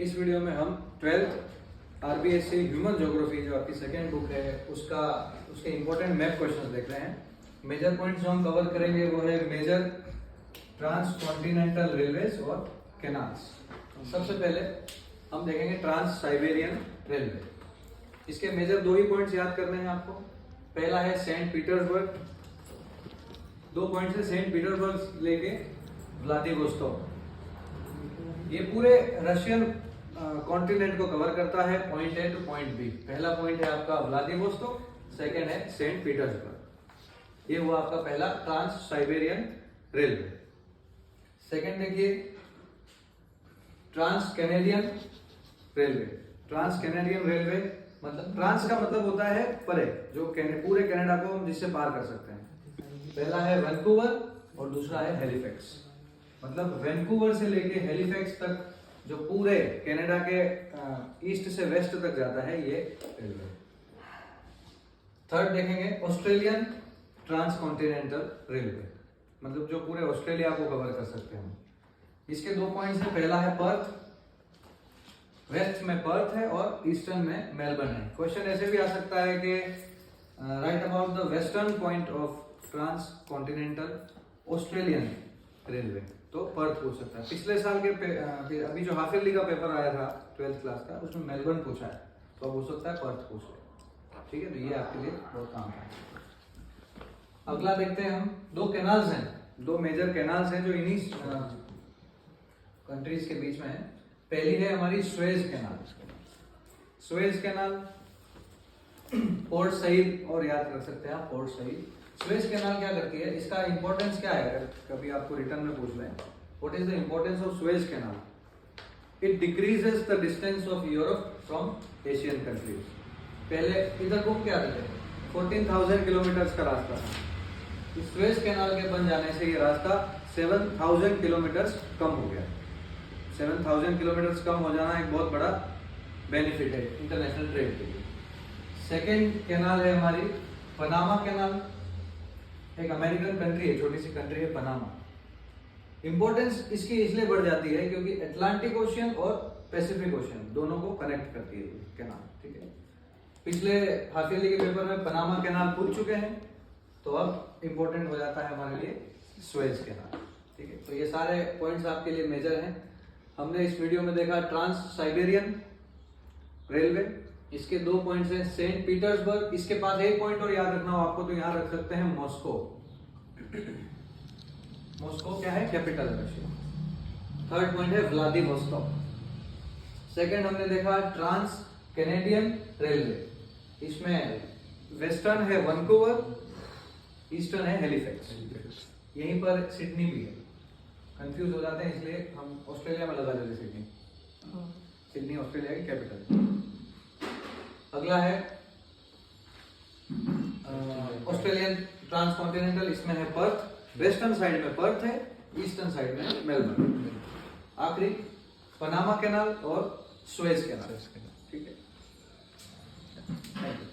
इस वीडियो में हम 12th आरबीएससी ह्यूमन ज्योग्राफी जो आपकी सेकेंड बुक है उसके इंपॉर्टेंट मैप क्वेश्चंस देख रहे हैं। मेजर पॉइंट्स जो हम कवर करेंगे वो है मेजर ट्रांस कॉन्टिनेंटल रेलवेज और कैनाल्स। सबसे पहले हम देखेंगे ट्रांस साइबेरियन रेलवे। इसके मेजर दो ही पॉइंट्स याद करने हैं आपको। पहला है सेंट पीटर्सबर्ग, दो पॉइंट्स है सेंट पीटर्सबर्ग लेके व्लादिवोस्तोक। ये पूरे रशियन कॉन्टिनेंट को कवर करता है, point A to point B. पहला पॉइंट है आपका व्लादिवोस्तोक, सेकंड है सेंट पीटर्सबर्ग। ये हुआ आपका पहला ट्रांस साइबेरियन रेलवे। सेकंड देखिए trans Canadian railway. Trans Canadian railway मतलब ट्रांस का मतलब होता है परे, जो पूरे कनाडा को हम जिससे पार कर सकते हैं। पहला है वैंकूवर और दूसरा है हैलिफैक्स। मतलब वैंकूवर से लेके हैलिफैक्स तक जो पूरे कनाडा के ईस्ट से वेस्ट तक जाता है ये रेलवे। थर्ड देखेंगे ऑस्ट्रेलियन ट्रांस कॉन्टिनेंटल रेलवे, मतलब जो पूरे ऑस्ट्रेलिया को कवर कर सकते हैं। इसके दो पॉइंट्स है, पहला है पर्थ, वेस्ट में पर्थ है और ईस्टर्न में मेलबर्न है। क्वेश्चन ऐसे भी आ सकता है कि write about the western point of trans continental Australian railway, तो पर्थ पूछ सकता है। पिछले साल के अभी जो हाफ ईयरली का पेपर आया था 12th क्लास का, उसमें मेलबर्न पूछा है, तो अब हो सकता है पर्थ पूछ ले। ठीक है, तो ये आपके लिए बहुत काम है। अगला देखते हैं हम, दो कैनाल्स हैं, दो मेजर कैनाल्स हैं जो इन्हीं कंट्रीज के बीच में है। पहली है हमारी Suez canal. Suez canal Port Said और याद रख सकते हैं आप, पोर्ट सईद। स्वेज कैनाल क्या करती है, इसका इंपॉर्टेंस क्या है, कभी आपको रिटर्न में पूछ लें, what is the importance of Suez canal? It decreases the distance of Europe from Asian countries. पहले इधर घूम के आते थे, 14,000 किलोमीटर का रास्ता था। इस स्वेज कैनाल के बन जाने से ये रास्ता 7,000 किलोमीटर कम हो गया। 7,000 किलोमीटर कम हो जाना एक बहुत बड़ा बेनिफिट है इंटरनेशनल ट्रेड के लिए। सेकेंड कैनाल है हमारी पनामा कैनाल। एक अमेरिकन कंट्री है, छोटी सी कंट्री है पनामा। इंपॉर्टेंस इसकी इसलिए बढ़ जाती है क्योंकि अटलांटिक ओशियन और पैसिफिक ओशियन दोनों को कनेक्ट करती है ये कैनाल। ठीक है, पिछले हाफ ईयरली के पेपर में पनामा कैनाल पूछ चुके हैं, तो अब इंपॉर्टेंट हो जाता है हमारे लिए स्वेज कैनाल। ठीक है, तो ये सारे पॉइंट्स आपके लिए मेजर हैं। हमने इस वीडियो में देखा ट्रांस साइबेरियन रेलवे, इसके दो पॉइंट्स हैं सेंट पीटर्सबर्ग। इसके पास एक पॉइंट और याद रखना हो आपको, तो यहां रख सकते हैं मॉस्को। मॉस्को क्या है, कैपिटल रशिया। थर्ड पॉइंट है व्लादिवोस्तोक। सेकंड हमने देखा ट्रांस कैनेडियन रेलवे, इसमें वेस्टर्न है वैंकूवर, ईस्टर्न है हैलिफैक्स। यहीं पर सिडनी भी है, कंफ्यूज हो जाते हैं इसलिए हम ऑस्ट्रेलिया में लगा देते सिडनी। सिडनी ऑस्ट्रेलिया की कैपिटल। अगला है ऑस्ट्रेलियन ट्रांस कॉन्टिनेंटल, इसमें है पर्थ। वेस्टर्न साइड में पर्थ है, ईस्टर्न साइड में मेलबर्न। आखिरी पनामा कैनाल और स्वेज कैनाल। ठीक है, थैंक यू।